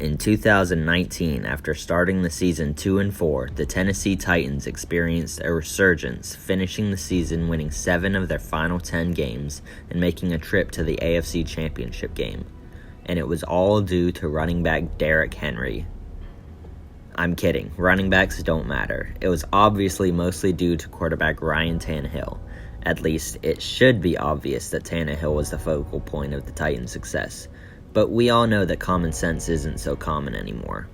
In 2019, after starting the season 2-4, the Tennessee Titans experienced a resurgence, finishing the season winning 7 of their final 10 games and making a trip to the AFC Championship game. And it was all due to running back Derrick Henry. I'm kidding, running backs don't matter. It was obviously mostly due to quarterback Ryan Tannehill. At least, it should be obvious that Tannehill was the focal point of the Titans' success. But we all know that common sense isn't so common anymore.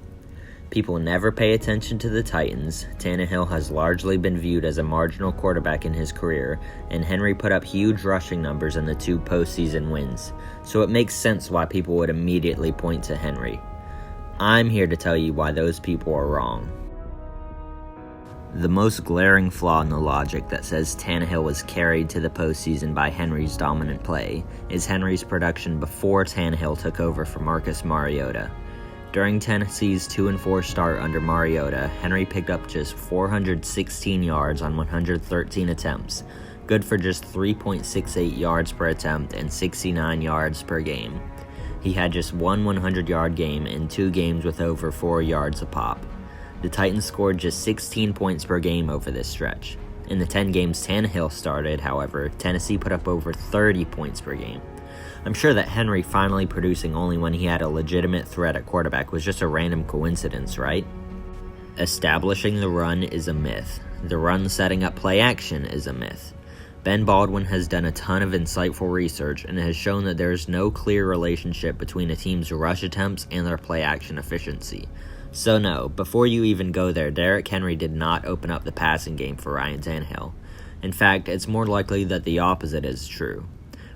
People never pay attention to the Titans. Tannehill has largely been viewed as a marginal quarterback in his career, and Henry put up huge rushing numbers in the 2 postseason wins, so it makes sense why people would immediately point to Henry. I'm here to tell you why those people are wrong. The most glaring flaw in the logic that says Tannehill was carried to the postseason by Henry's dominant play is Henry's production before Tannehill took over for Marcus Mariota. During Tennessee's 2-4 start under Mariota, Henry picked up just 416 yards on 113 attempts, good for just 3.68 yards per attempt and 69 yards per game. He had just one 100-yard game and 2 games with over 4 yards a pop. The Titans scored just 16 points per game over this stretch. In the 10 games Tannehill started, however, Tennessee put up over 30 points per game. I'm sure that Henry finally producing only when he had a legitimate threat at quarterback was just a random coincidence, right? Establishing the run is a myth. The run setting up play action is a myth. Ben Baldwin has done a ton of insightful research and has shown that there is no clear relationship between a team's rush attempts and their play action efficiency. So no, before you even go there, Derrick Henry did not open up the passing game for Ryan Tannehill. In fact, it's more likely that the opposite is true.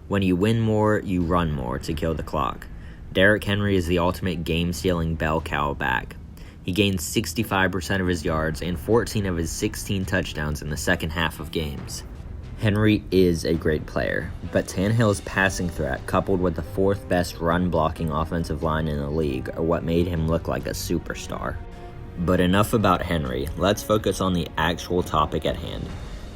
When you win more, you run more to kill the clock. Derrick Henry is the ultimate game-stealing bell cow back. He gained 65% of his yards and 14 of his 16 touchdowns in the second half of games. Henry is a great player, but Tannehill's passing threat, coupled with the 4th best run-blocking offensive line in the league, are what made him look like a superstar. But enough about Henry, let's focus on the actual topic at hand.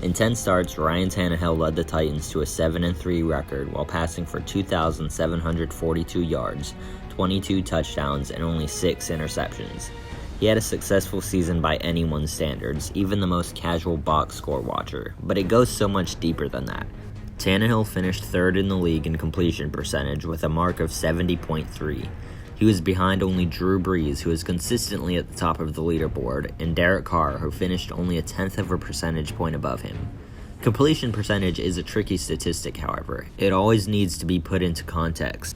In 10 starts, Ryan Tannehill led the Titans to a 7-3 record while passing for 2,742 yards, 22 touchdowns, and only 6 interceptions. He had a successful season by anyone's standards, even the most casual box score watcher, but it goes so much deeper than that. Tannehill finished 3rd in the league in completion percentage with a mark of 70.3. He was behind only Drew Brees, who is consistently at the top of the leaderboard, and Derek Carr, who finished only a 1/10 of a percentage point above him. Completion percentage is a tricky statistic, however. It always needs to be put into context.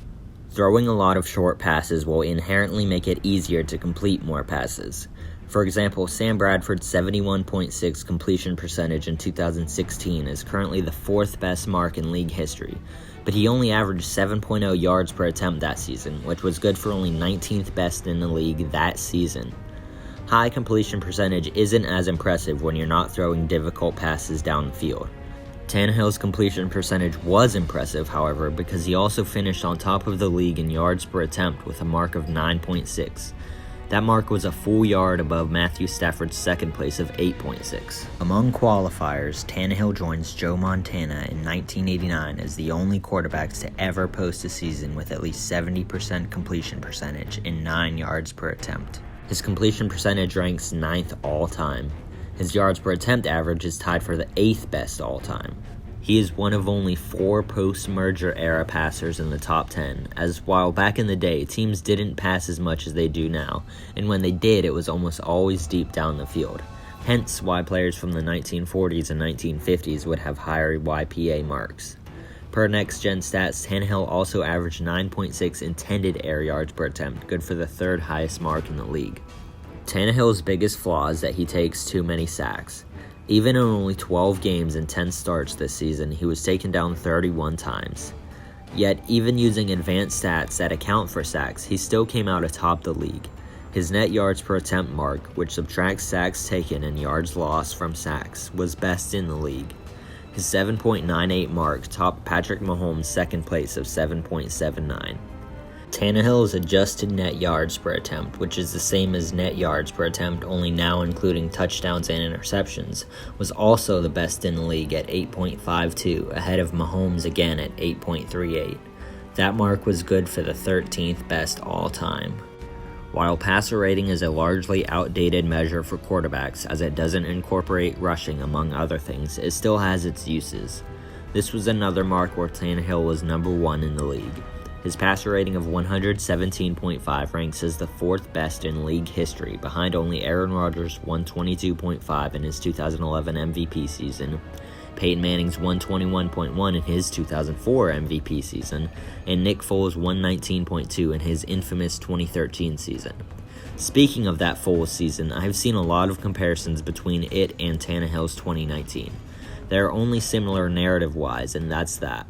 Throwing a lot of short passes will inherently make it easier to complete more passes. For example, Sam Bradford's 71.6 completion percentage in 2016 is currently the 4th best mark in league history, but he only averaged 7.0 yards per attempt that season, which was good for only 19th best in the league that season. High completion percentage isn't as impressive when you're not throwing difficult passes down the field. Tannehill's completion percentage was impressive, however, because he also finished on top of the league in yards per attempt with a mark of 9.6. That mark was a full yard above Matthew Stafford's 2nd place of 8.6. Among qualifiers, Tannehill joins Joe Montana in 1989 as the only quarterbacks to ever post a season with at least 70% completion percentage and 9 yards per attempt. His completion percentage ranks 9th all-time. His yards per attempt average is tied for the 8th best all-time. He is one of only 4 post-merger era passers in the top 10, as while back in the day, teams didn't pass as much as they do now, and when they did, it was almost always deep down the field. Hence why players from the 1940s and 1950s would have higher YPA marks. Per Next Gen Stats, Tannehill also averaged 9.6 intended air yards per attempt, good for the 3rd highest mark in the league. Tannehill's biggest flaw is that he takes too many sacks. Even in only 12 games and 10 starts this season, he was taken down 31 times. Yet, even using advanced stats that account for sacks, he still came out atop the league. His net yards per attempt mark, which subtracts sacks taken and yards lost from sacks, was best in the league. His 7.98 mark topped Patrick Mahomes' 2nd place of 7.79. Tannehill's adjusted net yards per attempt, which is the same as net yards per attempt only now including touchdowns and interceptions, was also the best in the league at 8.52, ahead of Mahomes again at 8.38. That mark was good for the 13th best all time. While passer rating is a largely outdated measure for quarterbacks as it doesn't incorporate rushing among other things, it still has its uses. This was another mark where Tannehill was number 1 in the league. His passer rating of 117.5 ranks as the 4th best in league history, behind only Aaron Rodgers' 122.5 in his 2011 MVP season, Peyton Manning's 121.1 in his 2004 MVP season, and Nick Foles' 119.2 in his infamous 2013 season. Speaking of that Foles season, I've seen a lot of comparisons between it and Tannehill's 2019. They're only similar narrative-wise, and that's that.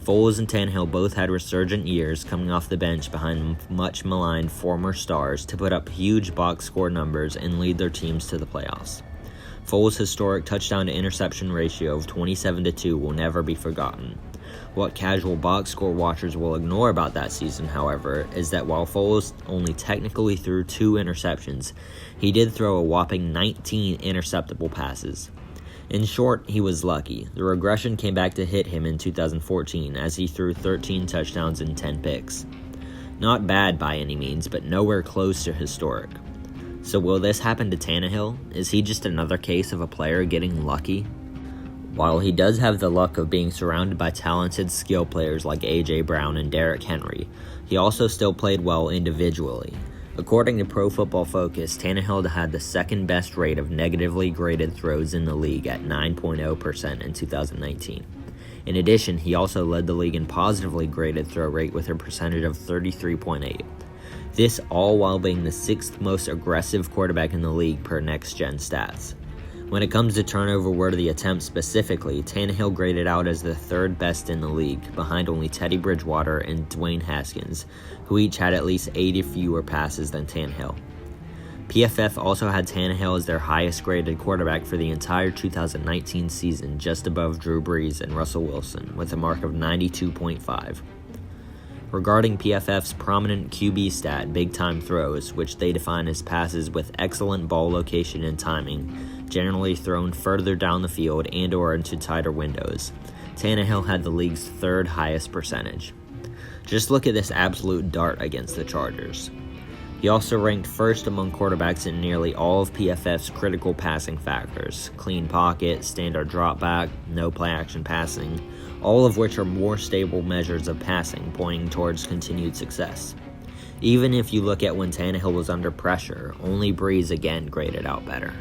Foles and Tannehill both had resurgent years coming off the bench behind much maligned former stars to put up huge box score numbers and lead their teams to the playoffs. Foles' historic touchdown-to-interception ratio of 27-2 will never be forgotten. What casual box score watchers will ignore about that season, however, is that while Foles only technically threw 2 interceptions, he did throw a whopping 19 interceptable passes. In short, he was lucky. The regression came back to hit him in 2014 as he threw 13 touchdowns and 10 picks. Not bad by any means, but nowhere close to historic. So will this happen to Tannehill? Is he just another case of a player getting lucky? While he does have the luck of being surrounded by talented skill players like A.J. Brown and Derrick Henry, he also still played well individually. According to Pro Football Focus, Tannehill had the second best rate of negatively graded throws in the league at 9.0% in 2019. In addition, he also led the league in positively graded throw rate with a percentage of 33.8. This all while being the 6th most aggressive quarterback in the league per next-gen stats. When it comes to turnover-worthy attempts specifically, Tannehill graded out as the 3rd best in the league, behind only Teddy Bridgewater and Dwayne Haskins, who each had at least 80 fewer passes than Tannehill. PFF also had Tannehill as their highest-graded quarterback for the entire 2019 season, just above Drew Brees and Russell Wilson, with a mark of 92.5. Regarding PFF's prominent QB stat, big-time throws, which they define as passes with excellent ball location and timing, generally thrown further down the field and or into tighter windows, Tannehill had the league's 3rd highest percentage. Just look at this absolute dart against the Chargers. He also ranked 1st among quarterbacks in nearly all of PFF's critical passing factors: clean pocket, standard drop back, no play-action passing, all of which are more stable measures of passing, pointing towards continued success. Even if you look at when Tannehill was under pressure, only Brees again graded out better.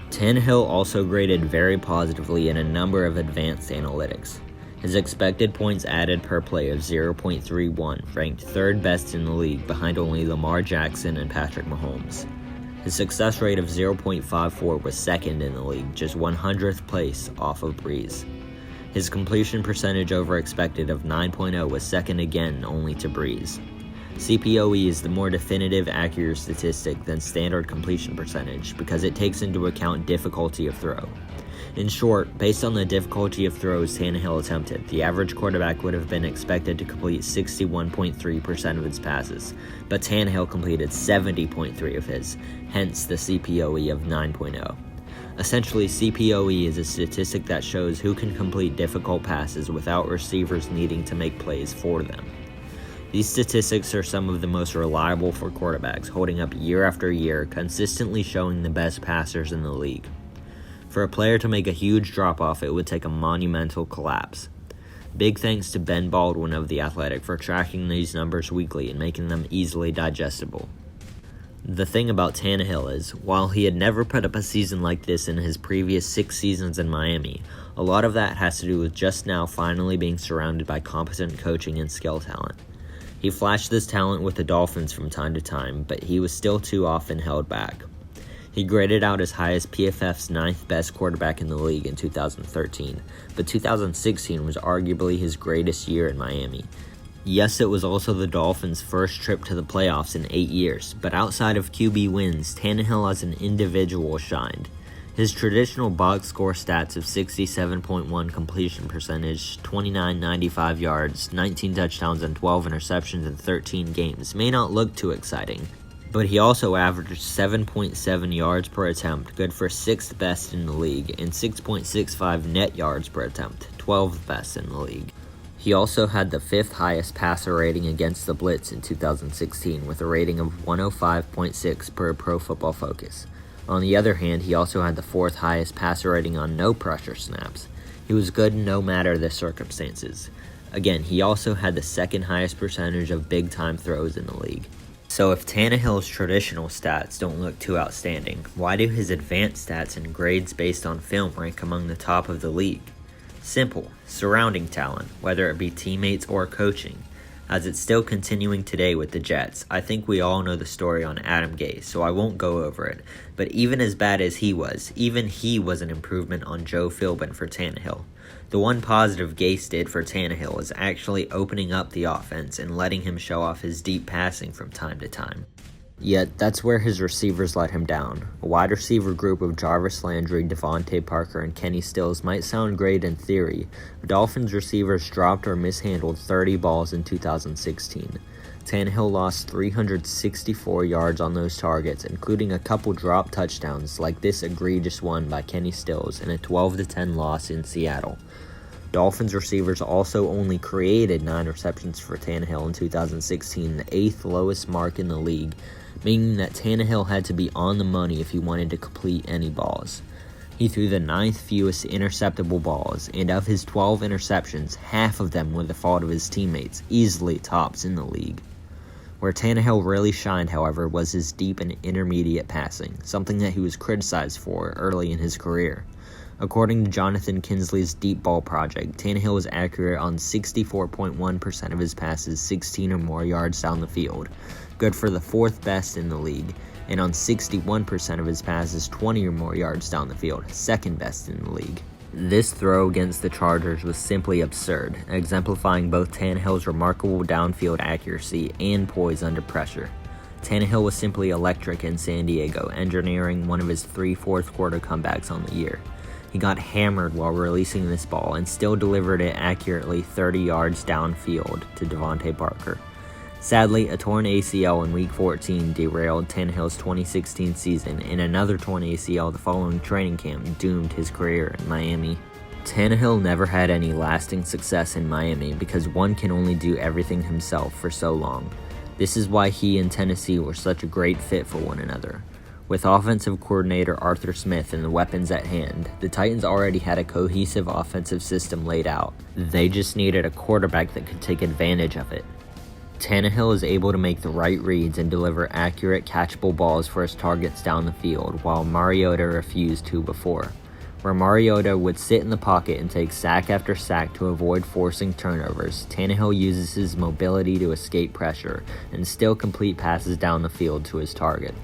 Tannehill also graded very positively in a number of advanced analytics. His expected points added per play of 0.31 ranked 3rd best in the league, behind only Lamar Jackson and Patrick Mahomes. His success rate of 0.54 was 2nd in the league, just 100th place off of Brees. His completion percentage over expected of 9.0 was 2nd again only to Brees. CPOE is the more definitive, accurate statistic than standard completion percentage because it takes into account difficulty of throw. In short, based on the difficulty of throws Tannehill attempted, the average quarterback would have been expected to complete 61.3% of his passes, but Tannehill completed 70.3% of his, hence the CPOE of 9.0. Essentially, CPOE is a statistic that shows who can complete difficult passes without receivers needing to make plays for them. These statistics are some of the most reliable for quarterbacks, holding up year after year, consistently showing the best passers in the league. For a player to make a huge drop-off, it would take a monumental collapse. Big thanks to Ben Baldwin of The Athletic for tracking these numbers weekly and making them easily digestible. The thing about Tannehill is, while he had never put up a season like this in his previous 6 seasons in Miami, a lot of that has to do with just now finally being surrounded by competent coaching and skill talent. He flashed this talent with the Dolphins from time to time, but he was still too often held back. He graded out as high as PFF's 9th best quarterback in the league in 2013, but 2016 was arguably his greatest year in Miami. Yes, it was also the Dolphins' first trip to the playoffs in 8 years, but outside of QB wins, Tannehill as an individual shined. His traditional box score stats of 67.1 completion percentage, 29.95 yards, 19 touchdowns and 12 interceptions in 13 games may not look too exciting, but he also averaged 7.7 yards per attempt, good for 6th best in the league, and 6.65 net yards per attempt, 12th best in the league. He also had the 5th highest passer rating against the blitz in 2016 with a rating of 105.6 per Pro Football Focus. On the other hand, he also had the 4th highest passer rating on no pressure snaps. He was good no matter the circumstances. Again, he also had the 2nd highest percentage of big-time throws in the league. So if Tannehill's traditional stats don't look too outstanding, why do his advanced stats and grades based on film rank among the top of the league? Simple, surrounding talent, whether it be teammates or coaching. As it's still continuing today with the Jets, I think we all know the story on Adam Gase, so I won't go over it. But even as bad as he was, even he was an improvement on Joe Philbin for Tannehill. The one positive Gase did for Tannehill is actually opening up the offense and letting him show off his deep passing from time to time. Yet, that's where his receivers let him down. A wide receiver group of Jarvis Landry, Devontae Parker, and Kenny Stills might sound great in theory, but Dolphins receivers dropped or mishandled 30 balls in 2016. Tannehill lost 364 yards on those targets, including a couple drop touchdowns like this egregious one by Kenny Stills in a 12-10 loss in Seattle. Dolphins receivers also only created 9 receptions for Tannehill in 2016, the 8th lowest mark in the league, meaning that Tannehill had to be on the money if he wanted to complete any balls. He threw the 9th fewest interceptable balls, and of his 12 interceptions, half of them were the fault of his teammates, easily tops in the league. Where Tannehill really shined, however, was his deep and intermediate passing, something that he was criticized for early in his career. According to Jonathan Kinsley's Deep Ball Project, Tannehill was accurate on 64.1% of his passes 16 or more yards down the field, good for the 4th best in the league, and on 61% of his passes 20 or more yards down the field, 2nd best in the league. This throw against the Chargers was simply absurd, exemplifying both Tannehill's remarkable downfield accuracy and poise under pressure. Tannehill was simply electric in San Diego, engineering one of his 3 fourth-quarter comebacks on the year. He got hammered while releasing this ball and still delivered it accurately 30 yards downfield to Devontae Parker. Sadly, a torn ACL in Week 14 derailed Tannehill's 2016 season, and another torn ACL the following training camp doomed his career in Miami. Tannehill never had any lasting success in Miami because one can only do everything himself for so long. This is why he and Tennessee were such a great fit for one another. With offensive coordinator Arthur Smith and the weapons at hand, the Titans already had a cohesive offensive system laid out. They just needed a quarterback that could take advantage of it. Tannehill is able to make the right reads and deliver accurate, catchable balls for his targets down the field, while Mariota refused to before. Where Mariota would sit in the pocket and take sack after sack to avoid forcing turnovers, Tannehill uses his mobility to escape pressure and still complete passes down the field to his target.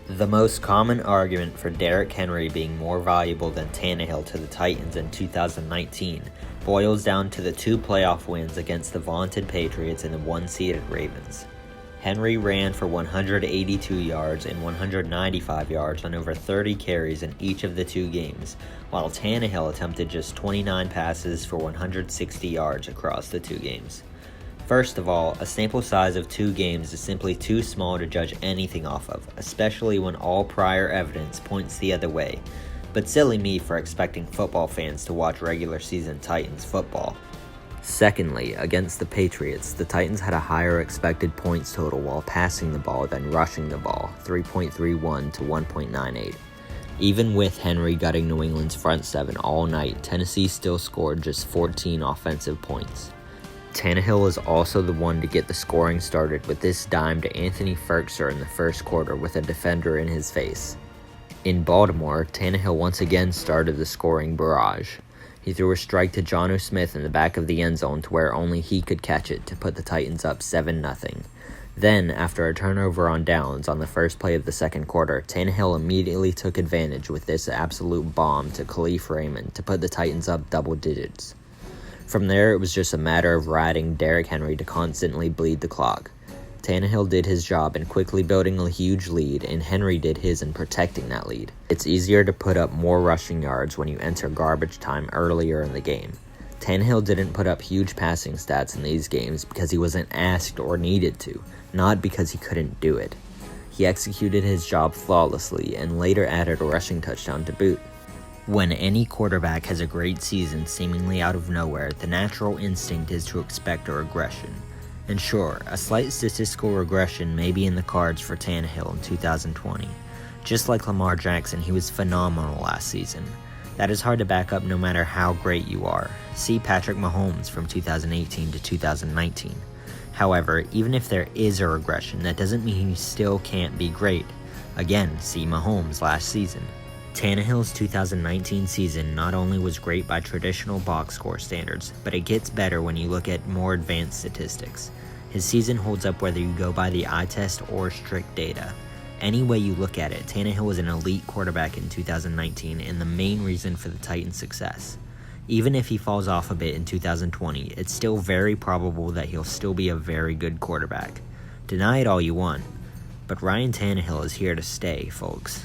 The most common argument for Derrick Henry being more valuable than Tannehill to the Titans in 2019 boils down to the 2 playoff wins against the vaunted Patriots and the 1-seeded Ravens. Henry ran for 182 yards and 195 yards on over 30 carries in each of the 2 games, while Tannehill attempted just 29 passes for 160 yards across the 2 games. First of all, a sample size of 2 games is simply too small to judge anything off of, especially when all prior evidence points the other way. But silly me for expecting football fans to watch regular season Titans football. Secondly, against the Patriots, the Titans had a higher expected points total while passing the ball than rushing the ball, 3.31 to 1.98. Even with Henry gutting New England's front 7 all night, Tennessee still scored just 14 offensive points. Tannehill is also the one to get the scoring started with this dime to Anthony Ferkser in the first quarter with a defender in his face. In Baltimore, Tannehill once again started the scoring barrage. He threw a strike to Jonnu Smith in the back of the end zone to where only he could catch it to put the Titans up 7-0. Then, after a turnover on downs on the first play of the second quarter, Tannehill immediately took advantage with this absolute bomb to Khalif Raymond to put the Titans up double digits. From there, it was just a matter of riding Derrick Henry to constantly bleed the clock. Tannehill did his job in quickly building a huge lead, and Henry did his in protecting that lead. It's easier to put up more rushing yards when you enter garbage time earlier in the game. Tannehill didn't put up huge passing stats in these games because he wasn't asked or needed to, not because he couldn't do it. He executed his job flawlessly and later added a rushing touchdown to boot. When any quarterback has a great season seemingly out of nowhere, the natural instinct is to expect a regression. And sure, a slight statistical regression may be in the cards for Tannehill in 2020. Just like Lamar Jackson, he was phenomenal last season. That is hard to back up no matter how great you are. See Patrick Mahomes from 2018 to 2019. However, even if there is a regression, that doesn't mean he still can't be great. Again, see Mahomes last season. Tannehill's 2019 season not only was great by traditional box score standards, but it gets better when you look at more advanced statistics. His season holds up whether you go by the eye test or strict data. Any way you look at it, Tannehill was an elite quarterback in 2019 and the main reason for the Titans' success. Even if he falls off a bit in 2020, it's still very probable that he'll still be a very good quarterback. Deny it all you want, but Ryan Tannehill is here to stay, folks.